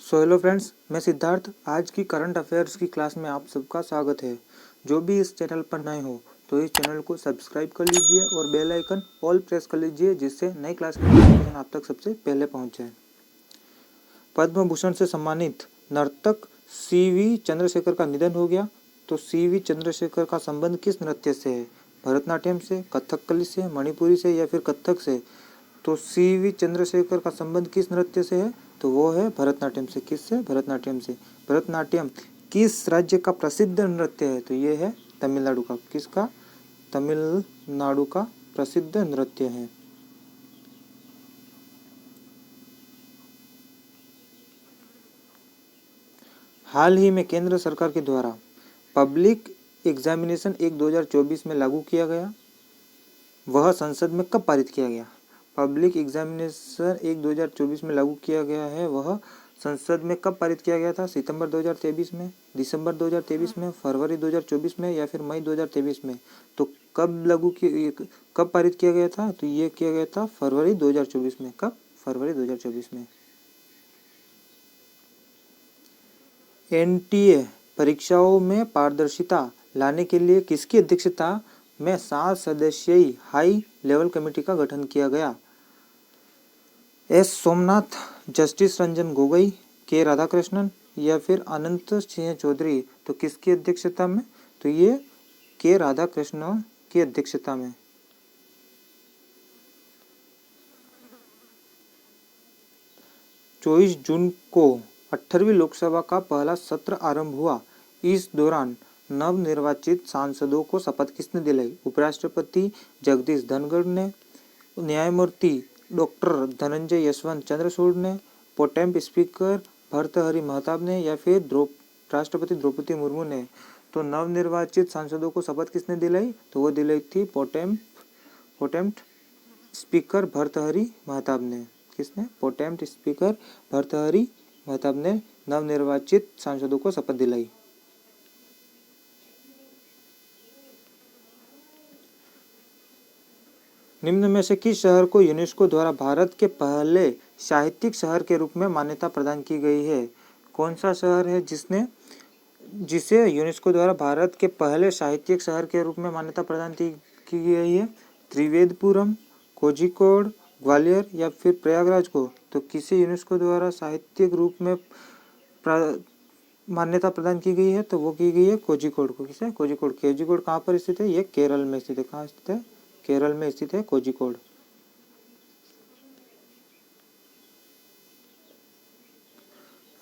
So hello friends, मैं सिद्धार्थ। आज की करंट अफेयर्स की क्लास में आप सबका स्वागत है। जो भी इस चैनल पर नए हो तो इस चैनल को सब्सक्राइब कर लीजिए और बेल आइकन ऑल प्रेस कर लीजिए, जिससे नई क्लास की नोटिफिकेशन आप तक सबसे पहले पहुंच जाए। पद्म भूषण से सम्मानित नर्तक सीवी चंद्रशेखर का निधन हो गया। तो सीवी चंद्रशेखर का संबंध किस नृत्य से है? भरतनाट्यम से, कथकली से, मणिपुरी से या फिर कथक से? तो सीवी चंद्रशेखर का संबंध किस नृत्य से है? तो वो है भरतनाट्यम से। किससे? भरतनाट्यम से। भरतनाट्यम किस राज्य का प्रसिद्ध नृत्य है? तो ये है तमिलनाडु का। किसका? तमिलनाडु का प्रसिद्ध नृत्य है। हाल ही में केंद्र सरकार के द्वारा पब्लिक एग्जामिनेशन एक्ट 2024 में लागू किया गया। वह संसद में कब पारित किया गया? पब्लिक एग्जामिनेशन एक्ट 2024 में लागू किया गया है। वह संसद में कब पारित किया गया था? सितंबर 2023 में, दिसंबर 2023 में, फरवरी 2024 में या फिर मई 2023 में? तो कब पारित किया गया था? तो ये किया गया था फरवरी 2024 में। कब? फरवरी 2024 में। एनटीए परीक्षाओं में पारदर्शिता लाने के लिए किसकी अध्यक्षता में 7 सदस्यीय हाई लेवल कमेटी का गठन किया गया? एस सोमनाथ, जस्टिस रंजन गोगोई, के राधाकृष्णन या फिर अनंत सिंह चौधरी? तो किसकी अध्यक्षता में? तो ये के राधाकृष्णन की अध्यक्षता में। 24 जून को 18वीं लोकसभा का पहला सत्र आरंभ हुआ। इस दौरान नवनिर्वाचित सांसदों को शपथ किसने दिलाई? उपराष्ट्रपति जगदीश धनखड़ ने, न्यायमूर्ति डॉक्टर धनंजय यशवंत चंद्रचूड़ ने, पोटेम स्पीकर भर्तृहरि महताब ने या फिर राष्ट्रपति द्रौपदी मुर्मू ने? तो नवनिर्वाचित सांसदों को शपथ किसने दिलाई? तो वो दिलाई थी पोटेम स्पीकर भर्तृहरि महताब ने। किसने? पोटेम स्पीकर भर्तृहरि महताब ने नवनिर्वाचित सांसदों को शपथ दिलाई। निम्न में से किस शहर को यूनेस्को द्वारा भारत के पहले साहित्यिक शहर के रूप में मान्यता प्रदान की गई है? कौन सा शहर है जिसे यूनेस्को द्वारा भारत के पहले साहित्यिक शहर के रूप में मान्यता प्रदान की गई है? त्रिवेदपुरम, कोझिकोड, ग्वालियर या फिर प्रयागराज को? तो किसे यूनेस्को द्वारा साहित्यिक रूप में मान्यता प्रदान की गई है? तो वो की गई है कोझिकोड को। किसे? कोझिकोड। कोझिकोड कहाँ पर स्थित है? ये केरल में स्थित है। कहाँ स्थित है? केरल में स्थित है कोझिकोड।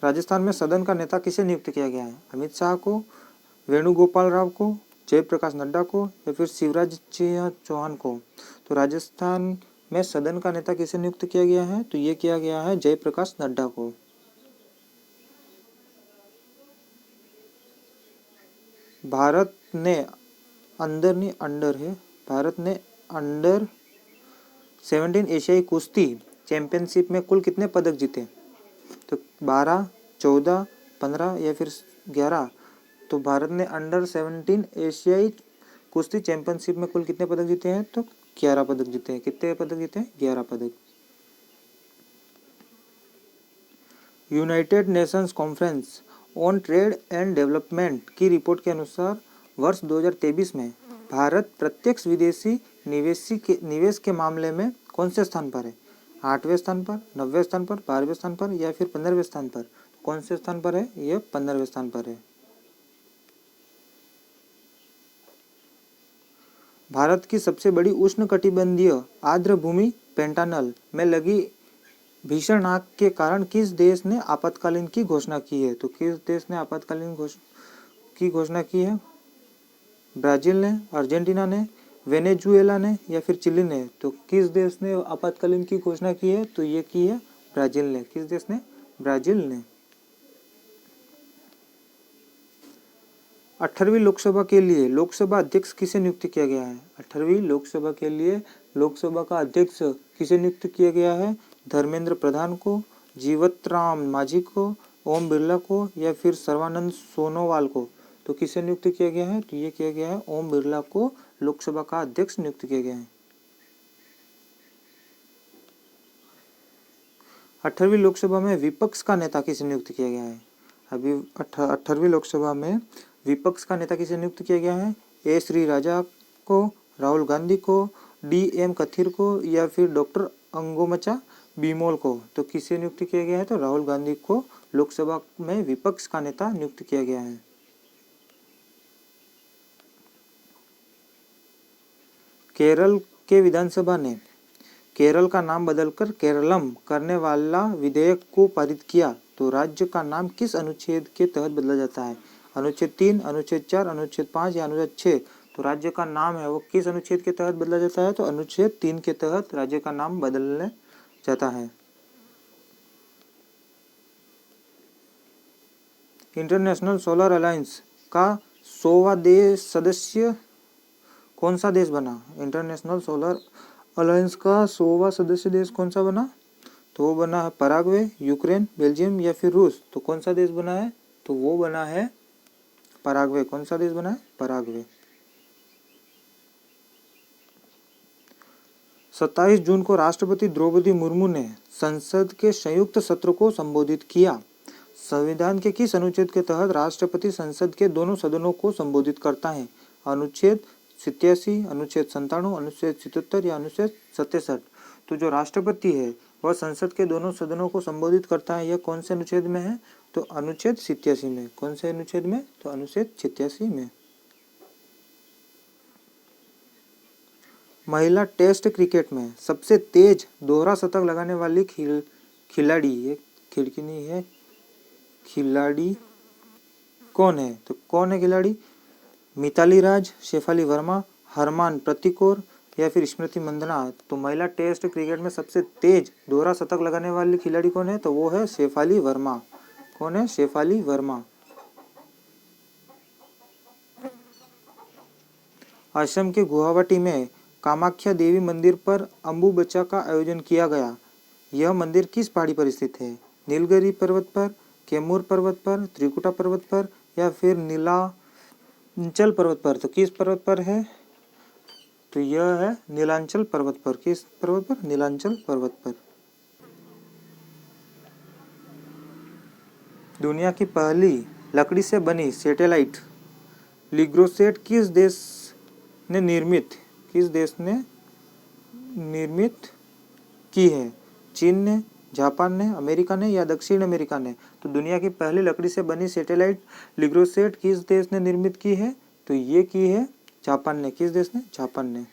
राजस्थान में सदन का नेता किसे नियुक्त किया गया है? अमित शाह को, वेणुगोपाल राव को, जयप्रकाश नड्डा को या फिर शिवराज सिंह चौहान को? तो राजस्थान में सदन का नेता किसे नियुक्त किया गया है? तो ये किया गया है जयप्रकाश नड्डा को। भारत ने अंडर 17 एशियाई कुश्ती चैंपियनशिप में कुल कितने पदक जीते? तो 12, 14, 15 या फिर 11? तो भारत ने अंडर 17 एशियाई कुश्ती चैंपियनशिप में कुल कितने पदक जीते हैं? तो 11 पदक जीते हैं। कितने पदक जीते हैं? 11 पदक। United Nations conference on trade and development की रिपोर्ट के अनुसार वर्ष 2023 में भारत प्रत्यक्ष विदेशी निवेश के मामले में कौन से स्थान पर है? 8वें स्थान पर, 9वें स्थान पर, 12वें स्थान पर या फिर 15वें स्थान पर? कौन से स्थान पर है? ये 15वें स्थान पर है। भारत की सबसे बड़ी उष्णकटिबंधीय आर्द्र भूमि पैंटानल में लगी भीषण आग के कारण किस देश ने आपातकालीन की घोषणा की है? तो किस देश ने आपातकालीन की घोषणा की है? ब्राजील ने, अर्जेंटीना ने, वेनेजुएला ने या फिर चिली ने? तो किस देश ने आपातकालीन की घोषणा की है? तो ये की है ब्राजील ने। किस देश ने? ब्राजील ने। 18वीं लोकसभा के लिए लोकसभा अध्यक्ष किसे नियुक्त किया गया है? 18वीं लोकसभा के लिए लोकसभा का अध्यक्ष किसे नियुक्त किया गया है? धर्मेंद्र प्रधान को, जीवत राम मांझी को, ओम बिरला को या फिर सर्बानंद सोनोवाल को? तो किसे नियुक्त किया गया है? तो ये किया गया है ओम बिरला को लोकसभा का अध्यक्ष नियुक्त किया गया है। 18वीं लोकसभा में विपक्ष का नेता किसे नियुक्त किया गया है? अभी 18वीं लोकसभा में विपक्ष का नेता किसे नियुक्त किया गया है? ए श्री राजा को, राहुल गांधी को, DM कथिर को, या फिर डॉक्टर अंगोमचा बिमोल को? तो किसे नियुक्त किया गया है? तो राहुल गांधी को लोकसभा में विपक्ष का नेता नियुक्त किया गया है। केरल के विधानसभा ने केरल का नाम बदलकर केरलम करने वाला विधेयक को पारित किया, तो राज्य का नाम किस अनुच्छेद के तहत बदला जाता है? अनुच्छेद 3, अनुच्छेद 4, अनुच्छेद 5 या अनुच्छेद 6? तो राज्य का नाम है वो किस अनुच्छेद के तहत बदला जाता है? तो अनुच्छेद 3 के तहत राज्य का नाम बदलने जाता है। इंटरनेशनल सोलर अलायंस का 100वां देश सदस्य कौन सा देश बना? इंटरनेशनल सोलर अलायंस का 100वां सदस्य देश कौन सा बना? तो वो बना है पराग्वे, यूक्रेन, बेल्जियम या फिर रूस? तो कौन सा देश बना है? तो वो बना है पराग्वे। कौन सा देश बना है? पराग्वे। 27 जून को राष्ट्रपति द्रौपदी मुर्मू ने संसद के संयुक्त सत्र को संबोधित किया। संविधान के किस अनुच्छेद के तहत राष्ट्रपति संसद के दोनों सदनों को संबोधित करता है? अनुच्छेद 87, अनुच्छेद 97, अनुच्छेद 77 या अनुच्छेद 67? तो जो राष्ट्रपति है वह संसद के दोनों सदनों को संबोधित करता है, यह कौन से अनुच्छेद में है? तो अनुच्छेद 87 में। कौन से अनुच्छेद में? तो अनुच्छेद 87 में। महिला टेस्ट क्रिकेट में सबसे तेज दोहरा शतक लगाने वाली खिलाड़ी, ये खिड़की नहीं है, खिलाड़ी कौन है? तो कौन है खिलाड़ी? मिताली राज, शेफाली वर्मा, हरमान प्रतिकौर या फिर स्मृति मंदना? तो महिला टेस्ट क्रिकेट में सबसे तेज दोहरा शतक लगाने वाली खिलाड़ी कौन है? तो वो है शेफाली वर्मा। कौन है? शेफाली वर्मा। असम के गुवाहाटी में कामाख्या देवी मंदिर पर अम्बुबच्चा का आयोजन किया गया। यह मंदिर किस पहाड़ी पर स्थित है? नीलगिरी पर्वत पर, कैमूर पर्वत पर, त्रिकुटा पर्वत पर या फिर नीलांचल पर्वत पर? तो किस पर्वत पर है? तो यह है नीलांचल पर्वत पर। किस पर्वत पर? नीलांचल पर्वत पर। दुनिया की पहली लकड़ी से बनी सैटेलाइट लिग्रोसेट किस देश ने निर्मित की है? चीन ने, जापान ने, अमेरिका ने या दक्षिण अमेरिका ने? तो दुनिया की पहली लकड़ी से बनी सैटेलाइट लिग्रोसेट किस देश ने निर्मित की है? तो ये की है जापान ने। किस देश ने? जापान ने।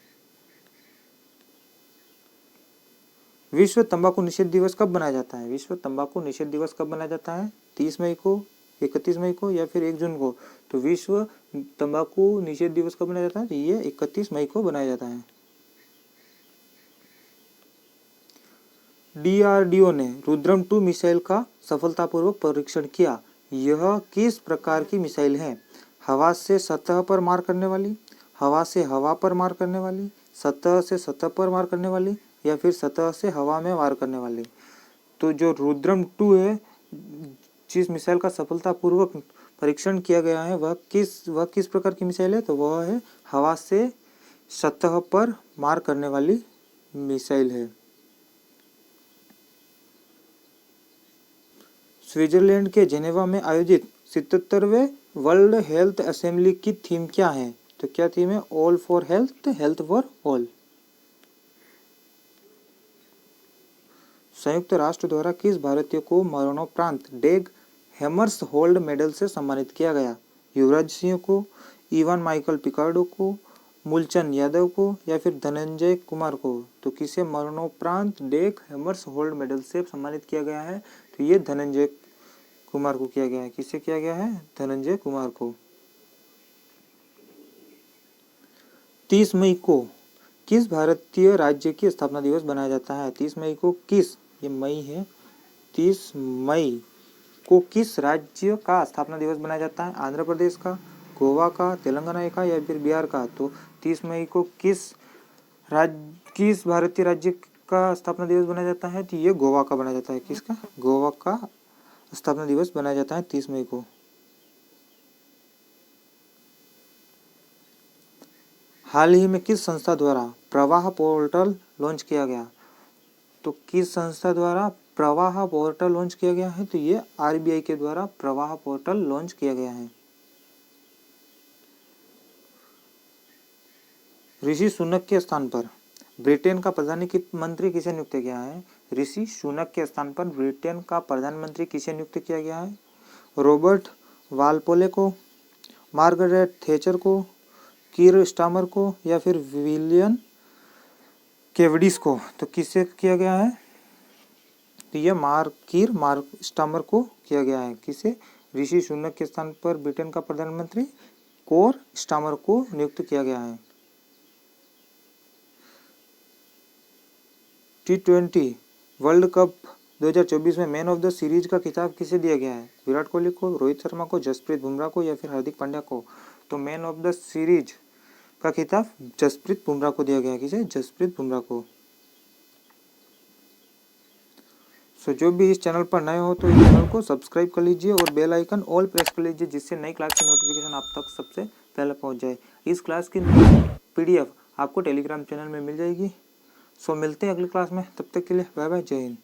विश्व तंबाकू निषेध दिवस कब मनाया जाता है? विश्व तंबाकू निषेध दिवस कब मनाया जाता है? 30 मई को, 31 मई को या फिर 1 जून को? तो विश्व तंबाकू निषेध दिवस कब मनाया जाता है? तो ये 31 मई को मनाया जाता है। DRDO ने रुद्रम 2 मिसाइल का सफलतापूर्वक परीक्षण किया। यह किस प्रकार की मिसाइल है? हवा से सतह पर मार करने वाली, हवा से हवा पर मार करने वाली, सतह से सतह पर मार करने वाली या फिर सतह से हवा में वार करने वाली? तो जो रुद्रम 2 है, जिस मिसाइल का सफलतापूर्वक परीक्षण किया गया है, वह किस प्रकार की मिसाइल है? तो वह है हवा से सतह पर मार करने वाली मिसाइल है। स्विट्जरलैंड के जेनेवा में आयोजित 77वें वर्ल्ड हेल्थ असेंबली की थीम क्या है? तो क्या थीम है? All for health, health for all. संयुक्त राष्ट्र द्वारा किस भारतीय को मरणोपरांत डेग हैमर्सहोल्ड मेडल से सम्मानित किया गया? युवराज सिंह को, इवान माइकल पिकार्डो को, मूलचंद यादव को या फिर धनंजय कुमार को? तो किसे मरणोपरांत डेग हैमर्सहोल्ड मेडल से सम्मानित किया गया है? तो ये धनंजय कुमार को किया गया है। किसे किया गया है? धनंजय कुमार को। 30 मई को किस भारतीय राज्य की स्थापना दिवस मनाया जाता है? 30 मई को किस, ये मई है, 30 मई को किस राज्य का स्थापना दिवस मनाया जाता है? आंध्र प्रदेश का, गोवा का, तेलंगाना का या फिर बिहार का? तो 30 मई को किस भारतीय राज्य का स्थापना दिवस मनाया जाता है? तो ये गोवा का बनाया जाता है। किसका? गोवा का स्थापना दिवस मनाया जाता है 30 मई को। हाल ही में किस संस्था द्वारा प्रवाह पोर्टल लॉन्च किया गया? तो किस संस्था द्वारा प्रवाह पोर्टल लॉन्च किया गया है? तो ये आरबीआई के द्वारा प्रवाह पोर्टल लॉन्च किया गया है। ऋषि सुनक के स्थान पर ब्रिटेन का प्रधानमंत्री किसे नियुक्त किया है? ऋषि सुनक के स्थान पर ब्रिटेन का प्रधानमंत्री किसे नियुक्त किया गया है? रॉबर्ट वालपोले को, मार्गरेट थैचर को, कीर स्टामर को या फिर विलियम केवडिस को? तो किसे किया गया है? तो यह कीर स्टामर को किया गया है। किसे? ऋषि सुनक के स्थान पर ब्रिटेन का प्रधानमंत्री कीर स्टामर को नियुक्त किया गया है। T20 वर्ल्ड कप 2024 में मैन ऑफ द सीरीज का खिताब किसे दिया गया है? विराट कोहली को, रोहित शर्मा को, जसप्रीत बुमराह को या फिर हार्दिक पांड्या को? तो मैन ऑफ द सीरीज का खिताब जसप्रीत बुमराह को दिया गया है। किसे? जसप्रीत बुमराह को। सो जो भी इस चैनल पर नए हो तो इस चैनल को सब्सक्राइब कर लीजिए और बेल आइकन ऑल प्रेस कर लीजिए, जिससे नई क्लास की नोटिफिकेशन आप तक सबसे पहले पहुंच जाए। इस क्लास की PDF आपको टेलीग्राम चैनल में मिल जाएगी। सो मिलते हैं अगली क्लास में, तब तक के लिए बाय बाय, जय हिंद।